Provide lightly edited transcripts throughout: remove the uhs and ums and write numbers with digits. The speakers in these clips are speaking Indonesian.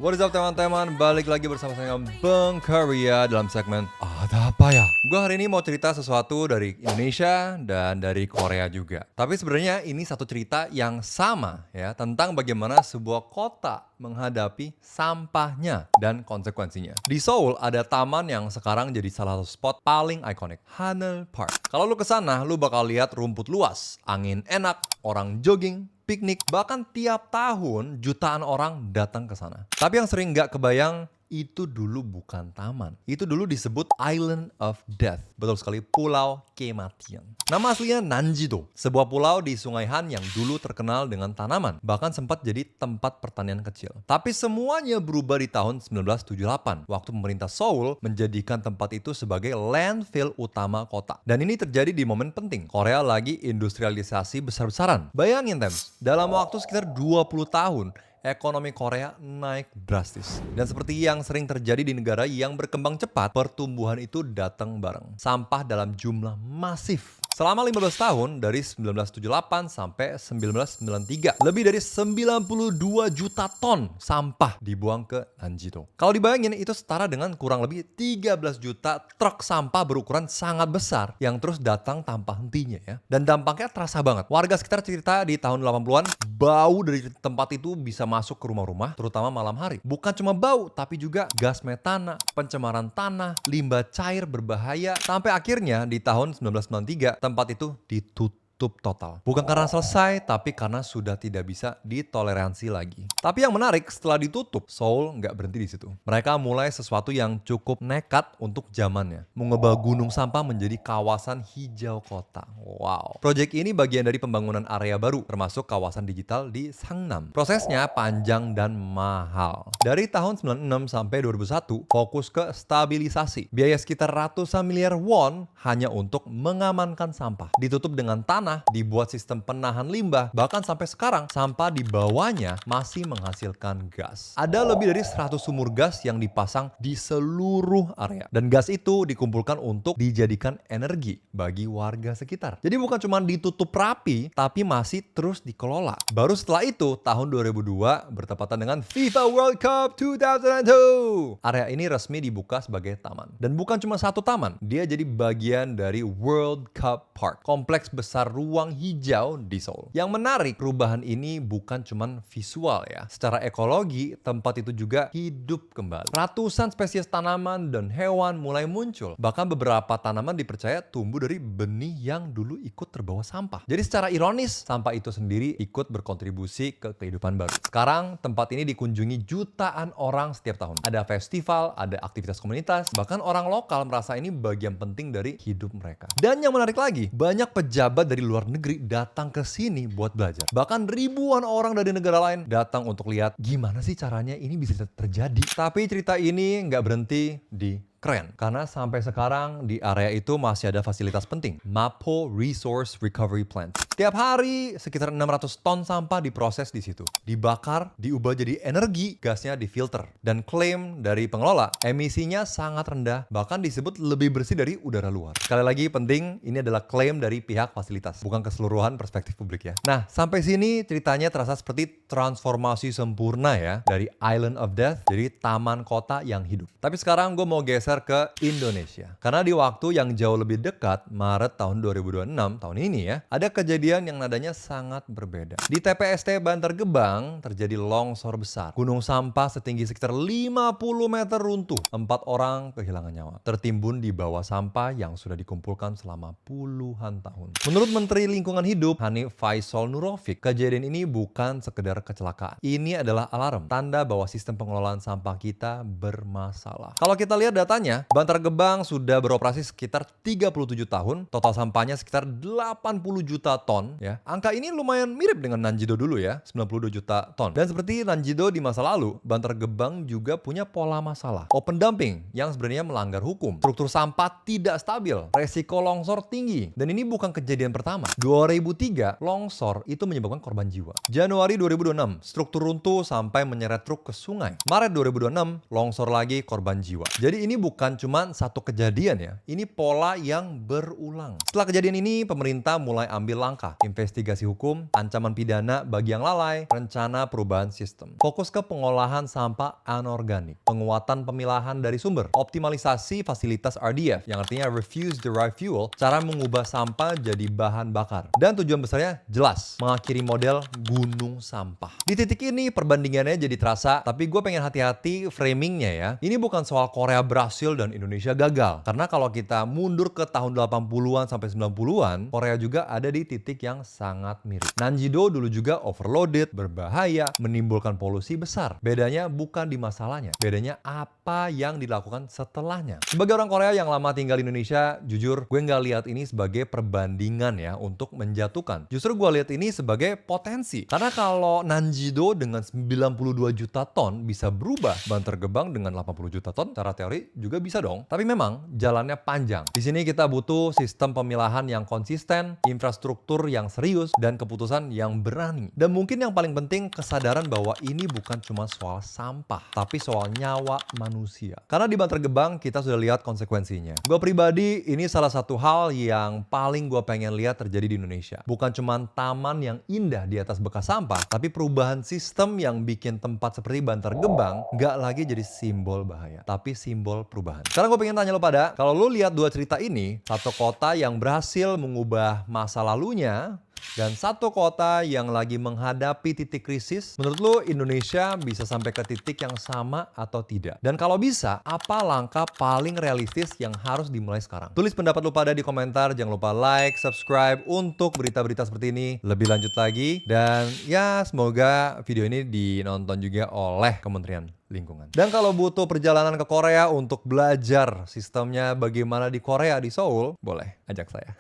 What is up teman-teman, balik lagi bersama saya Bang Karya dalam segmen Ada Apa Ya? Gue hari ini mau cerita sesuatu dari Indonesia dan dari Korea juga. Tapi sebenarnya ini satu cerita yang sama ya, tentang bagaimana sebuah kota menghadapi sampahnya dan konsekuensinya. Di Seoul ada taman yang sekarang jadi salah satu spot paling ikonik, Haneul Park. Kalau lu kesana, lu bakal lihat rumput luas, angin enak, orang jogging, piknik, bahkan tiap tahun jutaan orang datang ke sana. Tapi yang sering nggak kebayang, itu dulu bukan taman. Itu dulu disebut Island of Death. Betul sekali, Pulau Kematian. Nama aslinya Nanjido, sebuah pulau di Sungai Han yang dulu terkenal dengan tanaman. Bahkan sempat jadi tempat pertanian kecil. Tapi semuanya berubah di tahun 1978, waktu pemerintah Seoul menjadikan tempat itu sebagai landfill utama kota. Dan ini terjadi di momen penting. Korea lagi industrialisasi besar-besaran. Bayangin, Tems, dalam waktu sekitar 20 tahun, ekonomi Korea naik drastis. Dan seperti yang sering terjadi di negara yang berkembang cepat, pertumbuhan itu datang bareng. Sampah dalam jumlah masif. Selama 15 tahun, dari 1978 sampai 1993, lebih dari 92 juta ton sampah dibuang ke Nanjido. Kalau dibayangin, itu setara dengan kurang lebih 13 juta truk sampah berukuran sangat besar yang terus datang tanpa hentinya ya. Dan dampaknya terasa banget. Warga sekitar cerita di tahun 80-an, bau dari tempat itu bisa masuk ke rumah-rumah, terutama malam hari. Bukan cuma bau, tapi juga gas metana, pencemaran tanah, limbah cair berbahaya, sampai akhirnya di tahun 1993, tempat itu ditutup total. Bukan karena selesai, tapi karena sudah tidak bisa ditoleransi lagi. Tapi yang menarik, setelah ditutup, Seoul nggak berhenti di situ. Mereka mulai sesuatu yang cukup nekat untuk zamannya. Mengubah gunung sampah menjadi kawasan hijau kota. Wow. Proyek ini bagian dari pembangunan area baru, termasuk kawasan digital di Sangnam. Prosesnya panjang dan mahal. Dari tahun 96 sampai 2001, fokus ke stabilisasi. Biaya sekitar ratusan miliar won hanya untuk mengamankan sampah. Ditutup dengan tanah, dibuat sistem penahan limbah, bahkan sampai sekarang sampah di bawahnya masih menghasilkan gas. Ada lebih dari 100 sumur gas yang dipasang di seluruh area. Dan gas itu dikumpulkan untuk dijadikan energi bagi warga sekitar. Jadi bukan cuma ditutup rapi, tapi masih terus dikelola. Baru setelah itu, tahun 2002 bertepatan dengan FIFA World Cup 2002. Area ini resmi dibuka sebagai taman. Dan bukan cuma satu taman, dia jadi bagian dari World Cup Park, kompleks besar ruang hijau di Seoul. Yang menarik, perubahan ini bukan cuma visual ya. Secara ekologi, tempat itu juga hidup kembali. Ratusan spesies tanaman dan hewan mulai muncul. Bahkan beberapa tanaman dipercaya tumbuh dari benih yang dulu ikut terbawa sampah. Jadi secara ironis, sampah itu sendiri ikut berkontribusi ke kehidupan baru. Sekarang, tempat ini dikunjungi jutaan orang setiap tahun. Ada festival, ada aktivitas komunitas, bahkan orang lokal merasa ini bagian penting dari hidup mereka. Dan yang menarik lagi, banyak pejabat dari luar negeri datang ke sini buat belajar. Bahkan ribuan orang dari negara lain datang untuk lihat gimana sih caranya ini bisa terjadi. Tapi cerita ini nggak berhenti di keren, karena sampai sekarang di area itu masih ada fasilitas penting, Mapo Resource Recovery Plant. Tiap hari sekitar 600 ton sampah diproses di situ, dibakar, diubah jadi energi, gasnya difilter. Dan klaim dari pengelola, emisinya sangat rendah, bahkan disebut lebih bersih dari udara luar. Sekali lagi penting, ini adalah klaim dari pihak fasilitas, bukan keseluruhan perspektif publik ya. Nah, sampai sini ceritanya terasa seperti transformasi sempurna ya, dari Island of Death jadi taman kota yang hidup. Tapi sekarang gue mau geser ke Indonesia. Karena di waktu yang jauh lebih dekat, Maret tahun 2026, tahun ini ya, ada kejadian yang nadanya sangat berbeda. Di TPST Bantar Gebang terjadi longsor besar. Gunung sampah setinggi sekitar 50 meter runtuh. 4 orang kehilangan nyawa. Tertimbun di bawah sampah yang sudah dikumpulkan selama puluhan tahun. Menurut Menteri Lingkungan Hidup, Hanif Faisal Nurofik, kejadian ini bukan sekedar kecelakaan. Ini adalah alarm, tanda bahwa sistem pengelolaan sampah kita bermasalah. Kalau kita lihat datanya, Bantar Gebang sudah beroperasi sekitar 37 tahun, total sampahnya sekitar 80 juta ton ya. Angka ini lumayan mirip dengan Nanjido dulu ya, 92 juta ton. Dan seperti Nanjido di masa lalu, Bantar Gebang juga punya pola masalah. Open dumping yang sebenarnya melanggar hukum. Struktur sampah tidak stabil, resiko longsor tinggi. Dan ini bukan kejadian pertama. 2003, longsor itu menyebabkan korban jiwa. Januari 2026, struktur runtuh sampai menyeret truk ke sungai. Maret 2026, longsor lagi, korban jiwa. Jadi ini bukan cuma satu kejadian ya, ini pola yang berulang. Setelah kejadian ini, pemerintah mulai ambil langkah langkah: investigasi hukum, ancaman pidana bagi yang lalai, rencana perubahan sistem. Fokus ke pengolahan sampah anorganik, penguatan pemilahan dari sumber, optimalisasi fasilitas RDF yang artinya Refuse Derived Fuel, cara mengubah sampah jadi bahan bakar. Dan tujuan besarnya jelas, mengakhiri model gunung sampah. Di titik ini perbandingannya jadi terasa, tapi gue pengen hati-hati framingnya ya. Ini bukan soal Korea berhasil dan Indonesia gagal. Karena kalau kita mundur ke tahun 80-an sampai 90-an, Korea juga ada di titik yang sangat mirip. Nanjido dulu juga overloaded, berbahaya, menimbulkan polusi besar. Bedanya bukan di masalahnya, bedanya apa yang dilakukan setelahnya. Sebagai orang Korea yang lama tinggal di Indonesia, jujur gue nggak lihat ini sebagai perbandingan ya untuk menjatuhkan. Justru gue lihat ini sebagai potensi. Karena kalau Nanjido dengan 92 juta ton bisa berubah, Bantar Gebang dengan 80 juta ton, secara teori juga bisa dong. Tapi memang jalannya panjang. Di sini kita butuh sistem pemilahan yang konsisten, infrastruktur yang serius, dan keputusan yang berani. Dan mungkin yang paling penting kesadaran bahwa ini bukan cuma soal sampah, tapi soal nyawa manusia. Karena di Bantar Gebang kita sudah lihat konsekuensinya. Gue pribadi ini salah satu hal yang paling gue pengen lihat terjadi di Indonesia. Bukan cuma taman yang indah di atas bekas sampah, tapi perubahan sistem yang bikin tempat seperti Bantar Gebang nggak lagi jadi simbol bahaya, tapi simbol perubahan. Sekarang gue pengen tanya lo pada, kalau lo lihat dua cerita ini, satu kota yang berhasil mengubah masa lalunya, dan satu kota yang lagi menghadapi titik krisis, menurut lo Indonesia bisa sampai ke titik yang sama atau tidak? Dan kalau bisa, apa langkah paling realistis yang harus dimulai sekarang? Tulis pendapat lo pada di komentar, jangan lupa like, subscribe untuk berita-berita seperti ini lebih lanjut lagi. Dan ya semoga video ini dinonton juga oleh Kementerian Lingkungan. Dan kalau butuh perjalanan ke Korea untuk belajar sistemnya bagaimana di Korea, di Seoul, boleh ajak saya.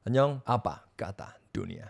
Annyeong, apa kata dunia?